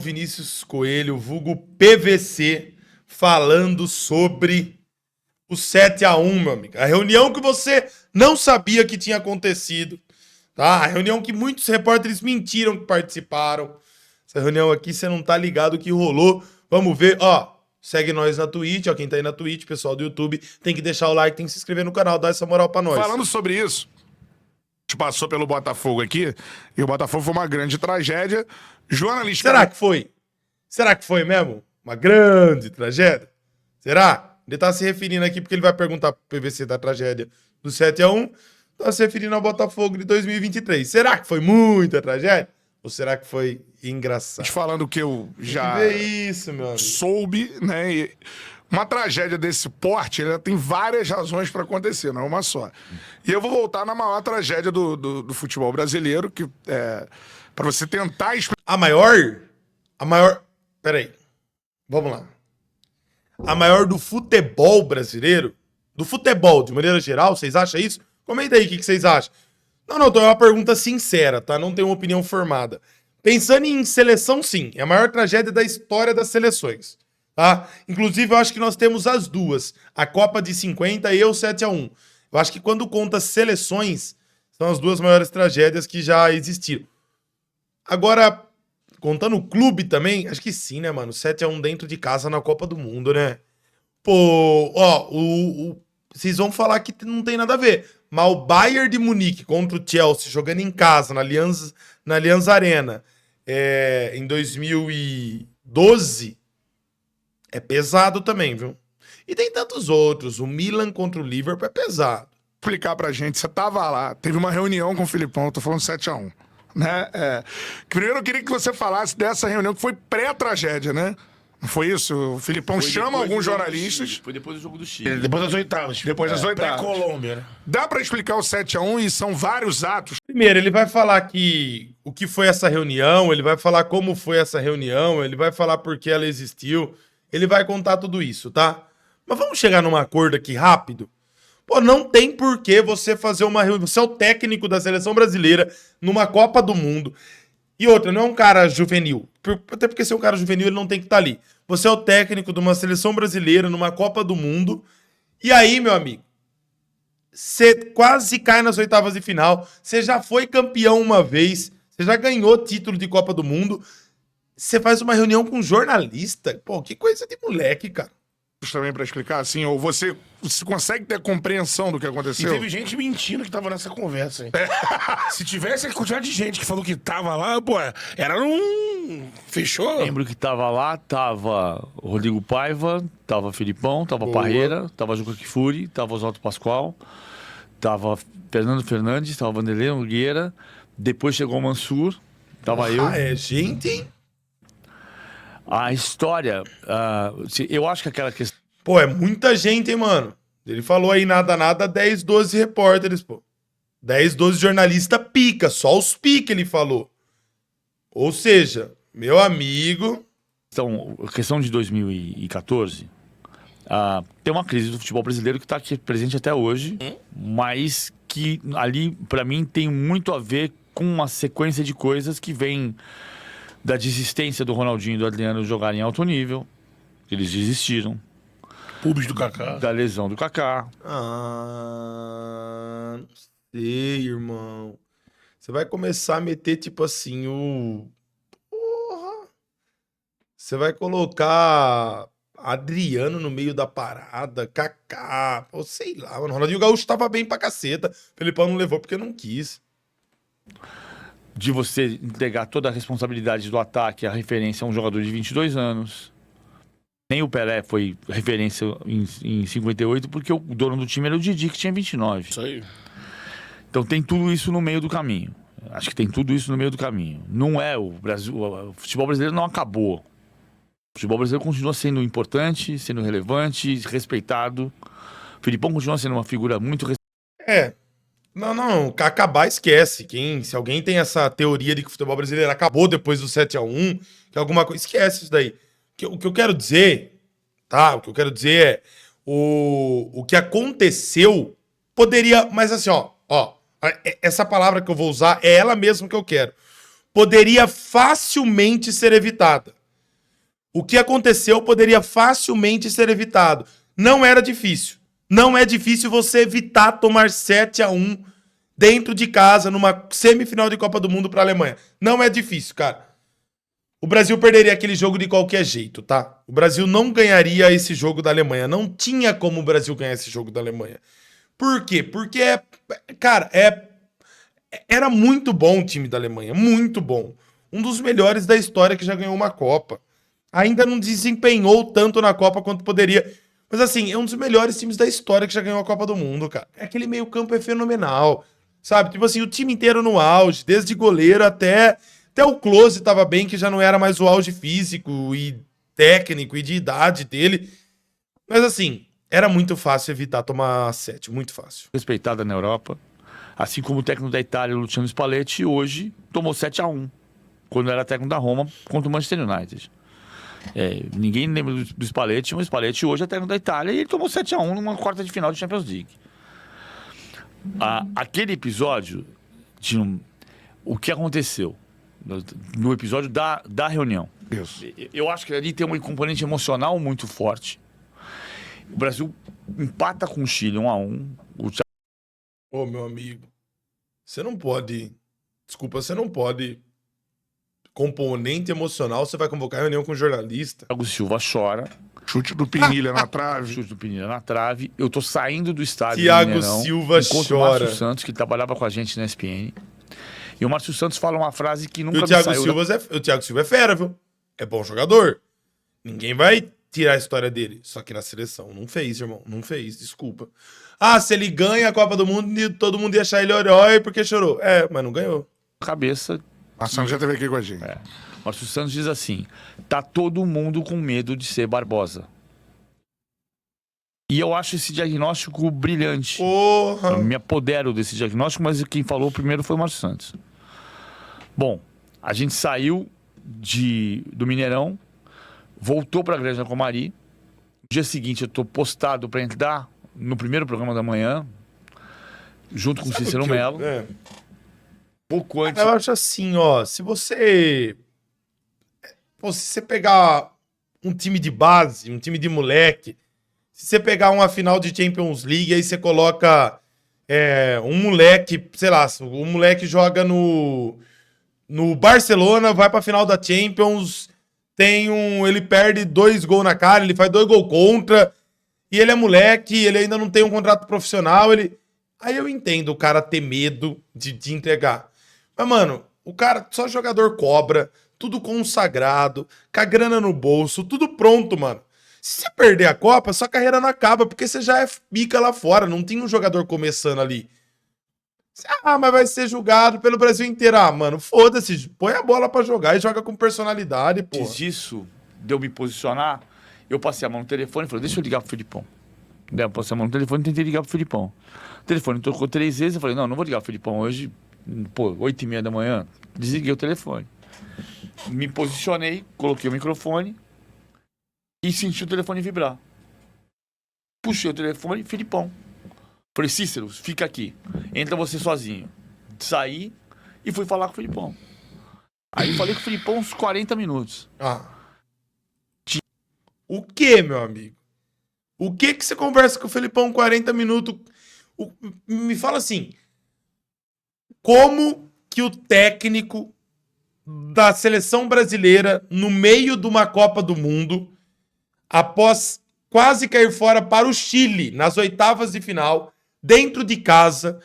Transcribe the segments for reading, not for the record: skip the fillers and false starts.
Vinícius Coelho, vulgo PVC, falando sobre o 7-1, meu amigo. A reunião que você não sabia que tinha acontecido, tá? A reunião que muitos repórteres mentiram que participaram. Essa reunião aqui você não tá ligado o que rolou. Vamos ver, ó. Segue nós na Twitch, ó. Quem tá aí na Twitch, pessoal do YouTube, tem que deixar o like, tem que se inscrever no canal, dar essa moral pra nós. Falando sobre isso, a gente passou pelo Botafogo aqui, e o Botafogo foi uma grande tragédia. Jornalista... Será que foi? Será que foi mesmo? Uma grande tragédia? Será? Ele tá se referindo aqui porque ele vai perguntar pro PVC da tragédia do 7-1. Tá se referindo ao Botafogo de 2023. Será que foi muita tragédia? Ou será que foi engraçado? Falando que eu já Vê isso, meu amigo. soube, né? E uma tragédia desse porte, ela tem várias razões para acontecer, não é uma só. E eu vou voltar na maior tragédia do futebol brasileiro, que é para você tentar explicar. A maior... Peraí. Vamos lá. A maior do futebol brasileiro, do futebol de maneira geral, vocês acham isso? Comenta aí o que vocês acham. Não, então é uma pergunta sincera, tá? Não tenho uma opinião formada. Pensando em seleção, sim. É a maior tragédia da história das seleções, tá? Inclusive, eu acho que nós temos as duas. A Copa de 50 e o 7-1. Eu acho que quando conta seleções, são as duas maiores tragédias que já existiram. Agora, contando o clube também, acho que sim, né, mano? 7-1 dentro de casa na Copa do Mundo, né? Pô, ó, vocês vão falar que não tem nada a ver. Mas o Bayern de Munique contra o Chelsea, jogando em casa, na Allianz Arena, em 2012, é pesado também, viu? E tem tantos outros. O Milan contra o Liverpool é pesado. Explicar pra gente, você tava lá, teve uma reunião com o Filipão, eu tô falando 7-1, né? Primeiro eu queria que você falasse dessa reunião que foi pré-tragédia, né? Não foi isso? O Filipão chama alguns jornalistas. Foi depois do jogo do Chile. Depois das oitavas. Depois das oitavas. Pré-Colômbia, né? Dá pra explicar o 7-1 e são vários atos. Primeiro, ele vai falar o que foi essa reunião, ele vai falar como foi essa reunião, ele vai falar por que ela existiu, ele vai contar tudo isso, tá? Mas vamos chegar num acordo aqui rápido? Pô, não tem por que você fazer uma reunião. Você é o técnico da seleção brasileira numa Copa do Mundo. E outra, não é um cara juvenil. Até porque se é um cara juvenil, ele não tem que estar ali. Você é o técnico de uma seleção brasileira numa Copa do Mundo. E aí, meu amigo, você quase cai nas oitavas de final. Você já foi campeão uma vez. Você já ganhou título de Copa do Mundo. Você faz uma reunião com um jornalista. Pô, que coisa de moleque, cara. Também pra explicar, assim, ou você consegue ter compreensão do que E aconteceu? teve gente mentindo que tava nessa conversa, hein? Se tivesse a quantidade de gente que falou que tava lá, pô, era um... Fechou? Lembro que tava lá, tava o Rodrigo Paiva, tava Filipão, tava Boa. Parreira, tava Juca Kfouri, tava Oswaldo Pascoal, tava Fernando Fernandes, tava Vanderlei Nogueira, depois chegou o Mansur, tava eu. Ah, é gente, hein? A história, eu acho que aquela questão... Pô, é muita gente, hein, mano? Ele falou aí nada, 10, 12 repórteres, pô. 10, 12 jornalistas pica, só os pica ele falou. Ou seja, meu amigo... Então, a questão de 2014, tem uma crise do futebol brasileiro que está aqui presente até hoje, mas que ali, para mim, tem muito a ver com uma sequência de coisas que vem da desistência do Ronaldinho e do Adriano jogarem em alto nível. Eles desistiram. Pubs do Kaká. Da lesão do Kaká. Não sei, irmão. Você vai começar a meter, tipo assim, Porra! Você vai colocar Adriano no meio da parada, Kaká, ou sei lá, mano. Ronaldinho Gaúcho tava bem pra caceta. Felipão não levou porque não quis. De você entregar toda a responsabilidade do ataque, a referência a um jogador de 22 anos. Nem o Pelé foi referência em 58, porque o dono do time era o Didi, que tinha 29. Isso aí. Então tem tudo isso no meio do caminho. Acho que tem tudo isso no meio do caminho. Não é o Brasil... O futebol brasileiro não acabou. O futebol brasileiro continua sendo importante, sendo relevante, respeitado. O Filipão continua sendo uma figura muito respeitada. Não, acabar esquece. Se alguém tem essa teoria de que o futebol brasileiro acabou depois do 7-1, que alguma coisa, esquece isso daí. O que eu quero dizer, tá? O que eu quero dizer é o que aconteceu poderia, mas assim, ó, essa palavra que eu vou usar é ela mesma que eu quero. poderia facilmente ser evitada. O que aconteceu poderia facilmente ser evitado. Não era difícil. Não é difícil você evitar tomar 7-1 dentro de casa numa semifinal de Copa do Mundo para a Alemanha. Não é difícil, cara. O Brasil perderia aquele jogo de qualquer jeito, tá? O Brasil não ganharia esse jogo da Alemanha. Não tinha como o Brasil ganhar esse jogo da Alemanha. Por quê? Porque, era muito bom o time da Alemanha. Muito bom. Um dos melhores da história que já ganhou uma Copa. Ainda não desempenhou tanto na Copa quanto poderia. Mas assim, é um dos melhores times da história que já ganhou a Copa do Mundo, cara. Aquele meio campo é fenomenal. Sabe? Tipo assim, o time inteiro no auge. Desde goleiro até o Klose tava bem, que já não era mais o auge físico e técnico e de idade dele. Mas assim, era muito fácil evitar tomar 7, muito fácil. Respeitada na Europa. Assim como o técnico da Itália, Luciano Spalletti, hoje tomou 7-1. Quando era técnico da Roma, contra o Manchester United. Ninguém lembra do Spalletti, mas o Spalletti hoje é técnico da Itália e ele tomou 7-1 numa quarta de final de Champions League. Aquele episódio, o que aconteceu no episódio da reunião. Isso. Eu acho que ali tem um componente emocional muito forte. O Brasil empata com o Chile 1-1. Ô, meu amigo, você não pode... Desculpa, você não pode... Componente emocional, você vai convocar reunião com jornalista. Thiago Silva chora. Chute do Pinilha na trave. Chute do Pinilha na trave. Eu tô saindo do estádio Thiago do Mineirão, Silva encontro o chora. Márcio Santos, que trabalhava com a gente na ESPN. E o Márcio Santos fala uma frase que nunca O me Thiago saiu Silva é fera, viu? É bom jogador. Ninguém vai tirar a história dele. Só que na seleção não fez, irmão. Não fez, desculpa. Se ele ganha a Copa do Mundo, todo mundo ia achar ele herói porque chorou. Mas não ganhou. Cabeça. A Santos já esteve aqui com a gente. O Márcio Santos diz assim: tá todo mundo com medo de ser Barbosa. E eu acho esse diagnóstico brilhante. Porra! Eu me apodero desse diagnóstico, mas quem falou primeiro foi o Márcio Santos. Bom, a gente saiu do Mineirão, voltou para a Granja Comari. No dia seguinte eu tô postado para entrar no primeiro programa da manhã, junto com o Cícero Melo. Pouco antes. Eu acho assim, se você pegar um time de base, um time de moleque, se você pegar uma final de Champions League, aí você coloca um moleque, sei lá, o moleque joga no Barcelona, vai pra final da Champions, ele perde 2 gols na cara, ele faz 2 gols contra, e ele é moleque, ele ainda não tem um contrato profissional, aí eu entendo o cara ter medo de entregar. Mas, mano, o cara, só jogador cobra, tudo consagrado, com a grana no bolso, tudo pronto, mano. Se você perder a Copa, sua carreira não acaba, porque você já é pica lá fora, não tem um jogador começando ali. Mas vai ser julgado pelo Brasil inteiro. Mano, foda-se, põe a bola pra jogar e joga com personalidade, pô. Antes disso, de eu me posicionar, eu passei a mão no telefone e falei, deixa eu ligar pro Filipão. Daí eu passei a mão no telefone e tentei ligar pro Filipão. O telefone tocou 3 vezes, eu falei, não vou ligar pro Filipão hoje, 8h30 da manhã. Desliguei o telefone. Me posicionei, coloquei o microfone e senti o telefone vibrar. Puxei o telefone, Filipão. Falei, Cícero, fica aqui. Entra você sozinho. Saí e fui falar com o Filipão. Aí falei com o Filipão uns 40 minutos. O que, meu amigo? O que você conversa com o Filipão 40 minutos? Me fala assim, como que o técnico da seleção brasileira, no meio de uma Copa do Mundo, após quase cair fora para o Chile, nas oitavas de final, dentro de casa,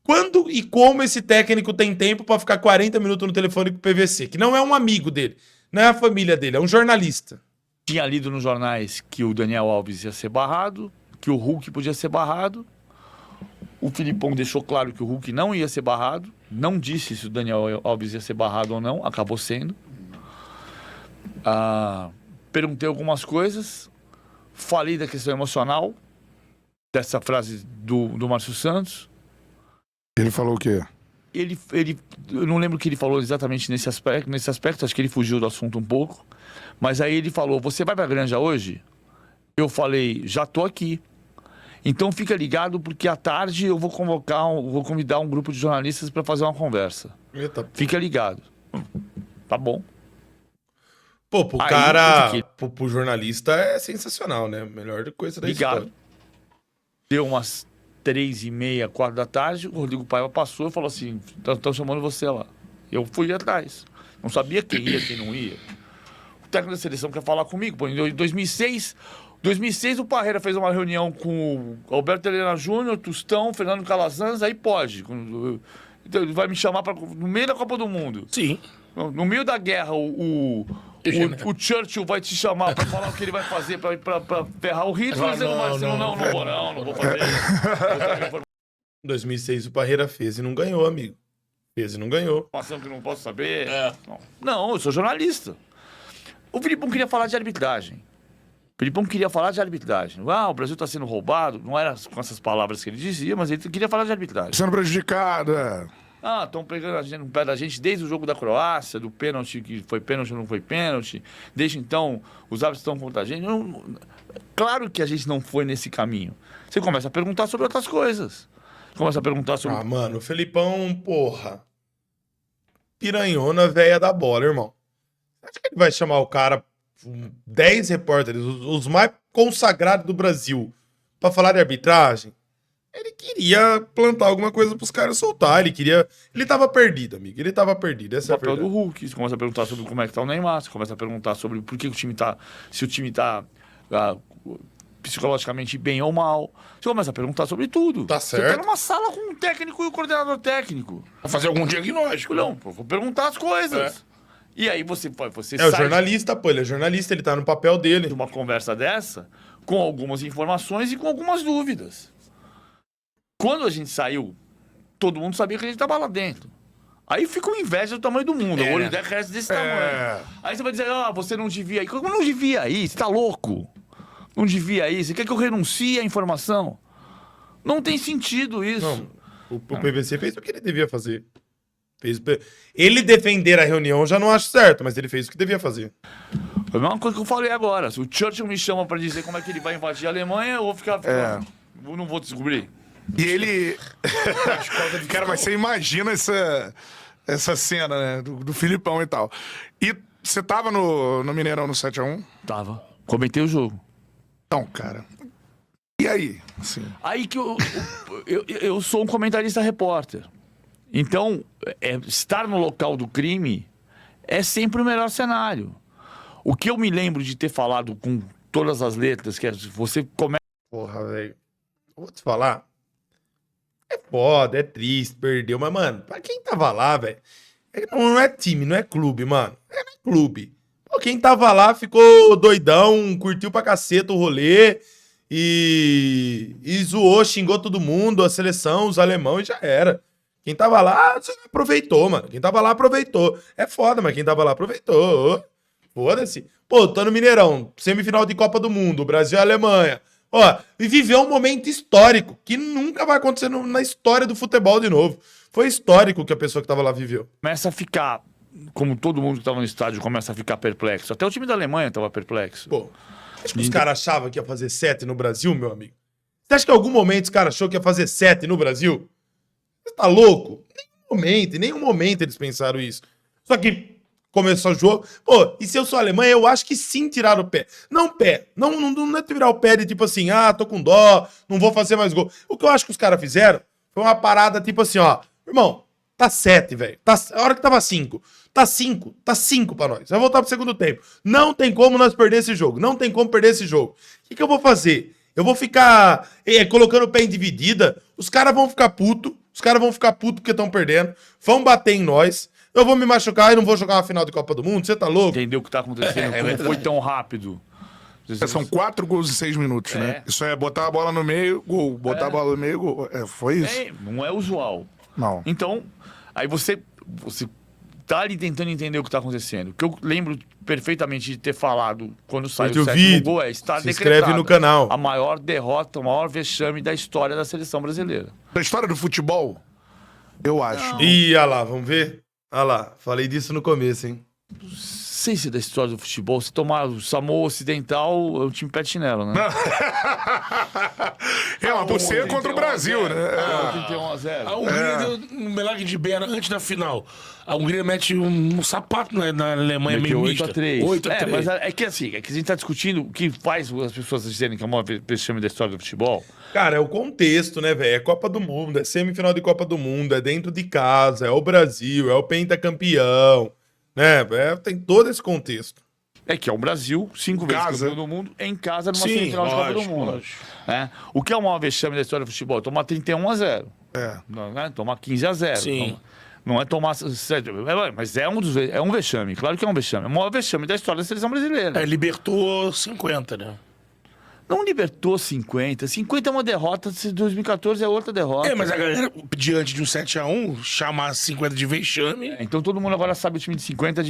quando e como esse técnico tem tempo para ficar 40 minutos no telefone com o PVC, que não é um amigo dele, não é a família dele, é um jornalista. Tinha lido nos jornais que o Daniel Alves ia ser barrado, que o Hulk podia ser barrado. O Filipão deixou claro que o Hulk não ia ser barrado. Não disse se o Daniel Alves ia ser barrado ou não. Acabou sendo. Perguntei algumas coisas. Falei da questão emocional. Dessa frase do Márcio Santos. Ele falou o quê? Eu não lembro o que ele falou exatamente nesse aspecto. Acho que ele fugiu do assunto um pouco. Mas aí ele falou, você vai pra Granja hoje? Eu falei, já tô aqui. Então fica ligado, porque à tarde eu vou convidar um grupo de jornalistas para fazer uma conversa. Eita. Fica ligado. Tá bom. Pô, pro Aí, cara, eu fiquei- pro jornalista é sensacional, né? Melhor coisa da Ligado. história. Deu umas 3h30, 4 da tarde, o Rodrigo Paiva passou e falou assim, estão chamando você lá. Eu fui atrás. Não sabia quem ia, quem não ia. O técnico da seleção quer falar comigo. Pô, em 2006 o Parreira fez uma reunião com o Alberto Helena Júnior, Tostão, Fernando Calazans, aí pode. Então, ele vai me chamar no meio da Copa do Mundo. Sim. No meio da guerra, o Churchill vai te chamar pra falar o que ele vai fazer pra ferrar o Hitler. Você não vou fazer isso. Em 2006 o Parreira fez e não ganhou, amigo. Fez e não ganhou. Informação que eu não posso saber. Não, eu sou jornalista. O Filipão queria falar de arbitragem. Ah, o Brasil tá sendo roubado. Não era com essas palavras que ele dizia, mas ele queria falar de arbitragem. Sendo prejudicado, é. Ah, estão pegando a gente no pé da gente desde o jogo da Croácia, do pênalti, que foi pênalti ou não foi pênalti. Desde então, os árbitros estão contra a gente. Claro que a gente não foi nesse caminho. Você começa a perguntar sobre outras coisas. Começa a perguntar sobre... Ah, mano, o Felipão, porra. Piranhona velha da bola, irmão. Acho que ele vai chamar o cara, 10 repórteres, os mais consagrados do Brasil, pra falar de arbitragem? Ele queria plantar alguma coisa pros caras soltar. Ele tava perdido, amigo. Ele tava perdido. Essa O é a papel do verdade. Hulk. Você começa a perguntar sobre como é que tá o Neymar. Você começa a perguntar sobre por que o time tá... Se o time tá psicologicamente bem ou mal. Você começa a perguntar sobre tudo. Tá Você certo. tá numa sala com o técnico e o coordenador técnico. Pra fazer algum diagnóstico. Não, eu vou perguntar as coisas. E aí você É o sai jornalista, pô. Ele é jornalista, ele tá no papel dele. de uma conversa dessa com algumas informações e com algumas dúvidas. Quando a gente saiu, todo mundo sabia que a gente tava lá dentro. Aí fica uma inveja do tamanho do mundo. O olho dela cresce desse tamanho. Aí você vai dizer, você não devia ir. Como não devia ir? Você tá louco? Não devia ir. Você quer que eu renuncie à informação? Não tem sentido isso. Não, o PVC fez o que ele devia fazer. Ele defender a reunião eu já não acho certo, mas ele fez o que devia fazer. É a mesma coisa que eu falei agora. Se o Churchill me chama pra dizer como é que ele vai invadir a Alemanha, eu vou ficar... Eu não vou descobrir. E ele. Cara, mas você imagina essa cena, né? Do Filipão e tal. E você tava no Mineirão no 7x1? Tava. Comentei o jogo. Então, cara. E aí? Assim, Aí que eu sou um comentarista repórter. Então, estar no local do crime é sempre o melhor cenário. O que eu me lembro de ter falado com todas as letras, que é você começa... Porra, velho. Vou te falar. É foda, é triste, perdeu. Mas, mano, pra quem tava lá, velho. Não é time, não é clube, mano. É clube. Pô, quem tava lá ficou doidão, curtiu pra caceta o rolê. E zoou, xingou todo mundo, a seleção, os alemão e já era. Quem tava lá aproveitou, mano. Quem tava lá aproveitou. É foda, mas quem tava lá aproveitou. Foda-se. Pô, tô no Mineirão, semifinal de Copa do Mundo, Brasil e Alemanha. Ó, e viveu um momento histórico que nunca vai acontecer na história do futebol de novo. Foi histórico o que a pessoa que tava lá viveu. a ficar, como todo mundo que estava no estádio começa a ficar perplexo. Até o time da Alemanha estava perplexo. Pô, acho que os caras achavam que ia fazer 7 no Brasil, meu amigo. Você acha que em algum momento os caras achou que ia fazer 7 no Brasil? Você tá louco? Em nenhum momento eles pensaram isso. Só que começou o jogo. Pô, e se eu sou Alemanha, eu acho que sim tiraram o pé. Não pé. Não é tirar o pé de tipo assim, tô com dó, não vou fazer mais gol. O que eu acho que os caras fizeram foi uma parada tipo assim, ó. Irmão, tá 7, velho. A hora que tava 5. Tá 5 pra nós. Vai voltar pro segundo tempo. Não tem como nós perder esse jogo. Não tem como perder esse jogo. O que eu vou fazer? Eu vou ficar colocando o pé em dividida. Os caras vão ficar puto. Os caras vão ficar puto porque estão perdendo. Vão bater em nós. Eu vou me machucar e não vou jogar uma final de Copa do Mundo. Você tá louco? Entendeu o que tá acontecendo? Como foi tão rápido? são 4 gols em 6 minutos, né? Isso é botar a bola no meio, gol. Botar a bola no meio, gol. Foi isso? Não é usual. Não. Então, aí você tá ali tentando entender o que tá acontecendo. O que eu lembro perfeitamente de ter falado quando saiu o sétimo gol está Se inscreve no canal. a maior derrota, o maior vexame da história da seleção brasileira. Da história do futebol, eu acho. Ih, olha lá, vamos ver? Olha lá, falei disso no começo, hein? sei se da história do futebol, se tomar o Samoa Ocidental, é o time pé de chinelo, né? Ela torcer contra o Brasil, né? 31-0. A Hungria deu um milagre de Bera antes da final. A Hungria mete um sapato na Alemanha meio mista. 8-3. 8-3. Mas é que assim, é que a gente tá discutindo o que faz as pessoas dizerem que é o maior vexame da história do futebol. Cara, é o contexto, né, velho? É Copa do Mundo, é semifinal de Copa do Mundo, é dentro de casa, é o Brasil, é o pentacampeão, né? Tem todo esse contexto. É que é o Brasil, 5 vezes Casa. campeão do mundo, em casa numa Sim, semifinal de Copa do lógico, Mundo. lógico. Né? O que é o maior vexame da história do futebol? Tomar 31-0. É. Não, né? Tomar 15-0. Sim. Não é tomar. Mas é um vexame, claro que é um vexame. É o maior vexame da história da seleção brasileira. É, libertou 50, né? Não libertou 50. 50 é uma derrota, 2014 é outra derrota. É, mas a galera, diante de um 7-1, chamar 50 de vexame, Então todo mundo agora sabe o time de 50,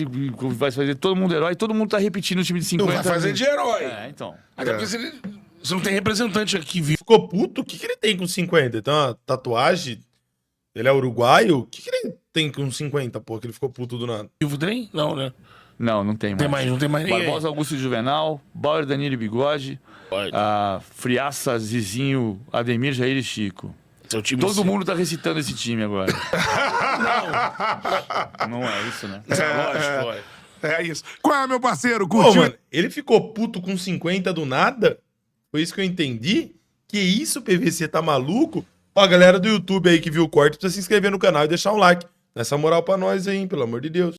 vai fazer todo mundo herói, todo mundo tá repetindo o time de 50. não vai fazer de herói. É, então. Até porque você não tem representante aqui vivo. Ficou puto? O que ele tem com 50? Tem uma tatuagem? Ele é uruguaio? O que ele tem com 50, pô? Que ele ficou puto do nada. Vivo tem? Não, né? Não tem mais. Não tem mais ninguém. Barbosa, Augusto e Juvenal, Bauer, Danilo e Bigode, Pode. Friaça, Zizinho, Ademir, Jair e Chico. Seu time Todo mundo tá recitando esse time agora. Não é isso, né? Lógico. É isso. Qual é, meu parceiro? Pô, Curtiu? mano, ele ficou puto com 50 do nada? Foi isso que eu entendi? Que isso, PVC, tá maluco? Ó, a galera do YouTube aí que viu o corte, precisa se inscrever no canal e deixar um like. Nessa moral pra nós aí, hein, pelo amor de Deus.